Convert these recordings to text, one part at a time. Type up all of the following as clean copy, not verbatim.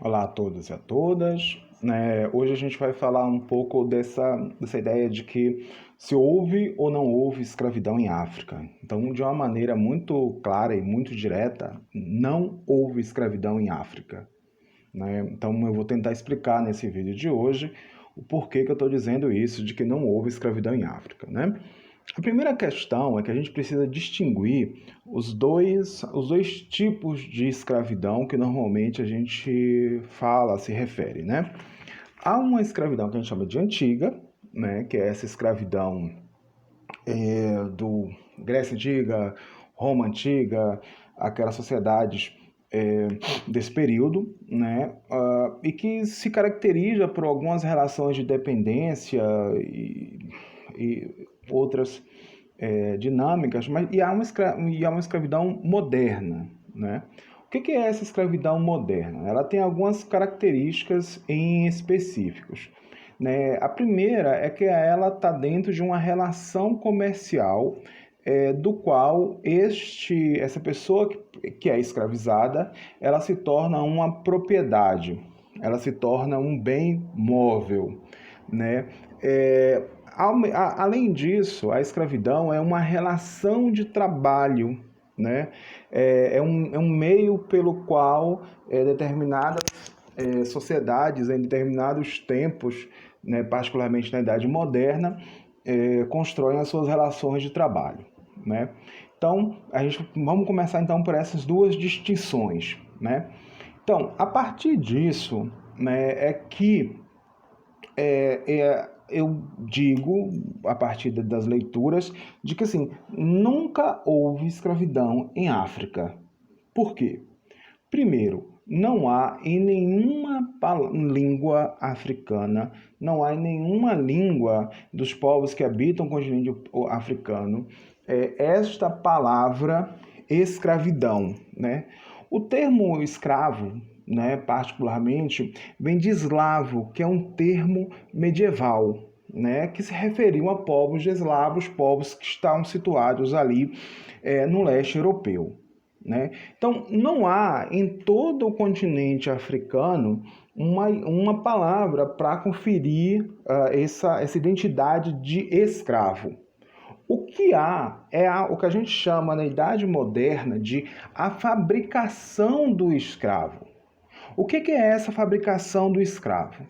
Olá a todos e a todas. Hoje a gente vai falar um pouco dessa ideia de que se houve ou não houve escravidão em África. Então, de uma maneira muito clara e muito direta, não houve escravidão em África. Então, eu vou tentar explicar nesse vídeo de hoje o porquê que eu estou dizendo isso, de que não houve escravidão em África. A primeira questão é que a gente precisa distinguir os dois tipos de escravidão que normalmente a gente fala, se refere, Há uma escravidão que a gente chama de antiga, que é essa escravidão do Grécia Antiga, Roma Antiga, aquelas sociedades desse período, e que se caracteriza por algumas relações de dependência e outras dinâmicas, e há uma escravidão moderna, O que é essa escravidão moderna? Ela tem algumas características em específicos. A primeira é que ela está dentro de uma relação comercial do qual essa pessoa que é escravizada, ela se torna uma propriedade, ela se torna um bem móvel, Além disso, a escravidão é uma relação de trabalho, É um meio pelo qual determinadas sociedades, em determinados tempos, particularmente na Idade Moderna, constroem as suas relações de trabalho, Então, vamos começar então por essas duas distinções, Então, a partir disso, é que eu digo, a partir das leituras, de que assim, nunca houve escravidão em África. Por quê? Primeiro, não há em nenhuma língua africana, não há em nenhuma língua dos povos que habitam o continente africano esta palavra escravidão, O termo escravo, particularmente, vem de eslavo, que é um termo medieval, que se referiam a povos eslavos, povos que estavam situados ali no leste europeu. Então, não há em todo o continente africano uma palavra para conferir essa identidade de escravo. O que há é o que a gente chama na Idade Moderna de a fabricação do escravo. O que é essa fabricação do escravo?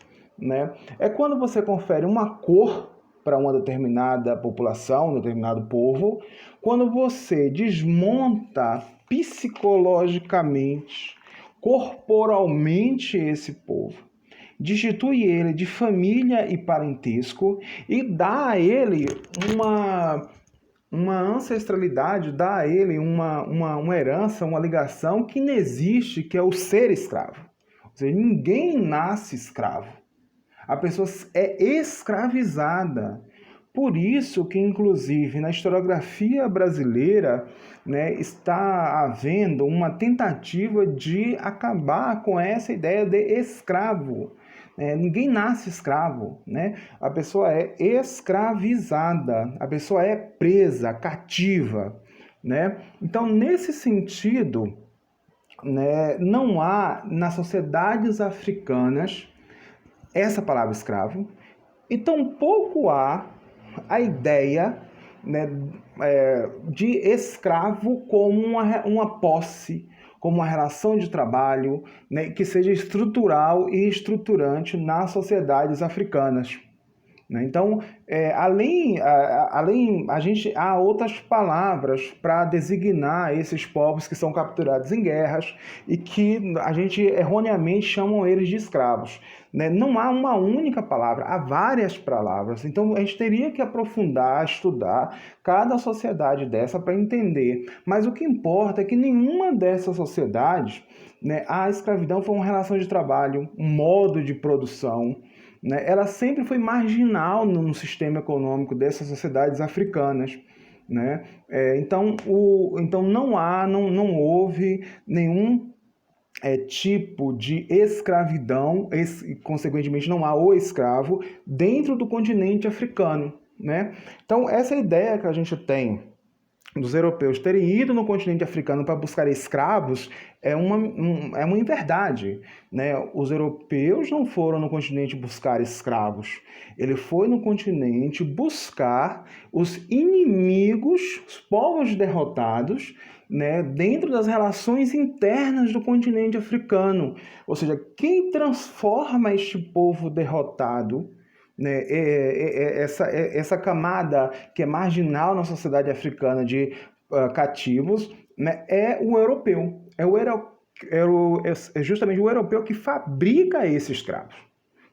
É quando você confere uma cor para uma determinada população, um determinado povo, quando você desmonta psicologicamente, corporalmente esse povo, destitui ele de família e parentesco e dá a ele uma ancestralidade, dá a ele uma herança, uma ligação que não existe, que é o ser escravo. Ou seja, ninguém nasce escravo. A pessoa é escravizada. Por isso que, inclusive, na historiografia brasileira, está havendo uma tentativa de acabar com essa ideia de escravo. Ninguém nasce escravo, A pessoa é escravizada, a pessoa é presa, cativa, Então, nesse sentido, não há nas sociedades africanas essa palavra escravo, e tampouco há a ideia de escravo como uma posse, como uma relação de trabalho que seja estrutural e estruturante nas sociedades africanas. Então, além há outras palavras para designar esses povos que são capturados em guerras e que a gente erroneamente chamam eles de escravos. Não há uma única palavra, há várias palavras. Então, a gente teria que aprofundar, estudar cada sociedade dessa para entender. Mas o que importa é que nenhuma dessas sociedades, a escravidão foi uma relação de trabalho, um modo de produção, ela sempre foi marginal no sistema econômico dessas sociedades africanas. Então não houve nenhum tipo de escravidão, consequentemente não há o escravo dentro do continente africano. Então essa ideia que a gente tem dos europeus terem ido no continente africano para buscar escravos é uma inverdade, né? Os europeus não foram no continente buscar escravos. Ele foi no continente buscar os inimigos, os povos derrotados, né, dentro das relações internas do continente africano. Ou seja, quem transforma este povo derrotado, né, essa camada que é marginal na sociedade africana de cativos, né, é o europeu. É justamente o europeu que fabrica esses escravos.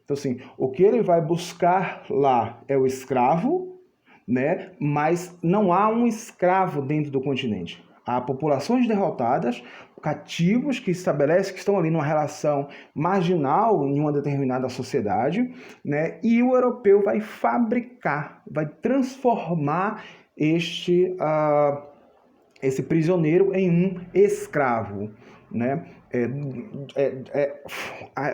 Então, assim, o que ele vai buscar lá é o escravo, né, mas não há um escravo dentro do continente. Há populações derrotadas, cativos que estabelecem que estão ali numa relação marginal em uma determinada sociedade, né? E o europeu vai fabricar, vai transformar esse prisioneiro em um escravo, né?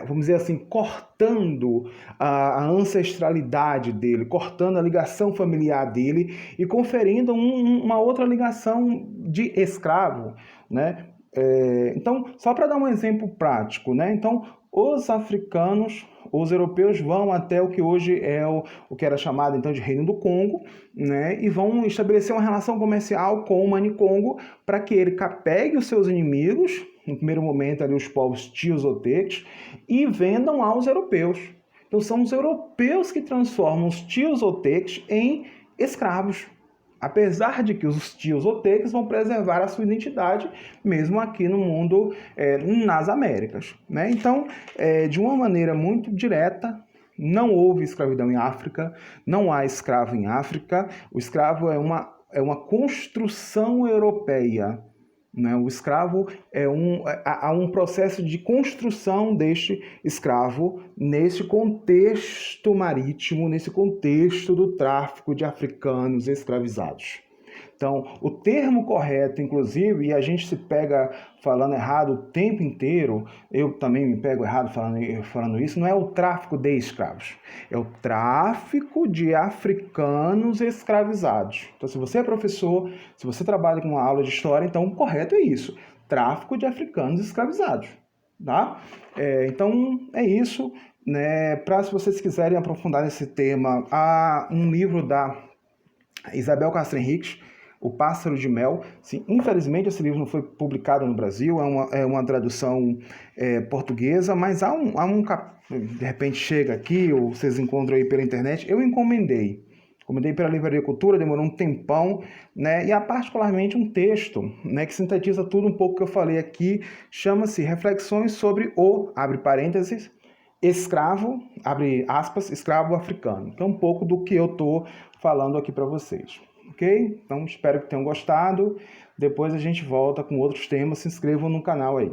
Vamos dizer assim, cortando a ancestralidade dele, cortando a ligação familiar dele e conferindo uma outra ligação de escravo, né? Então, só para dar um exemplo prático, né? Então, os africanos, os europeus vão até o que hoje é o que era chamado então de Reino do Congo, né? E vão estabelecer uma relação comercial com o Manicongo para que ele pegue os seus inimigos, no primeiro momento ali os povos tios-oteques, e vendam aos europeus. Então são os europeus que transformam os tios-oteques em escravos. Apesar de que os tios-oteques vão preservar a sua identidade, mesmo aqui no mundo, nas Américas, né? Então, de uma maneira muito direta, não houve escravidão em África, não há escravo em África. O escravo é uma construção europeia, né? O escravo há um processo de construção deste escravo nesse contexto marítimo, nesse contexto do tráfico de africanos escravizados. Então, o termo correto, inclusive, e a gente se pega falando errado o tempo inteiro, eu também me pego errado falando isso, não é o tráfico de escravos, é o tráfico de africanos escravizados. Então, se você é professor, se você trabalha com uma aula de história, então o correto é isso, tráfico de africanos escravizados. Tá? Então, é isso. Né? Para se vocês quiserem aprofundar esse tema, há um livro da Isabel Castro Henriques, O Pássaro de Mel. Sim, infelizmente esse livro não foi publicado no Brasil, é uma tradução portuguesa, mas de repente chega aqui, ou vocês encontram aí pela internet, eu encomendei pela Livraria Cultura, demorou um tempão, né? E há particularmente um texto, né, que sintetiza tudo um pouco que eu falei aqui, chama-se Reflexões sobre o, abre parênteses, escravo, abre aspas, escravo africano. Então, um pouco do que eu estou falando aqui para vocês, ok? Então, espero que tenham gostado. Depois a gente volta com outros temas. Se inscrevam no canal aí.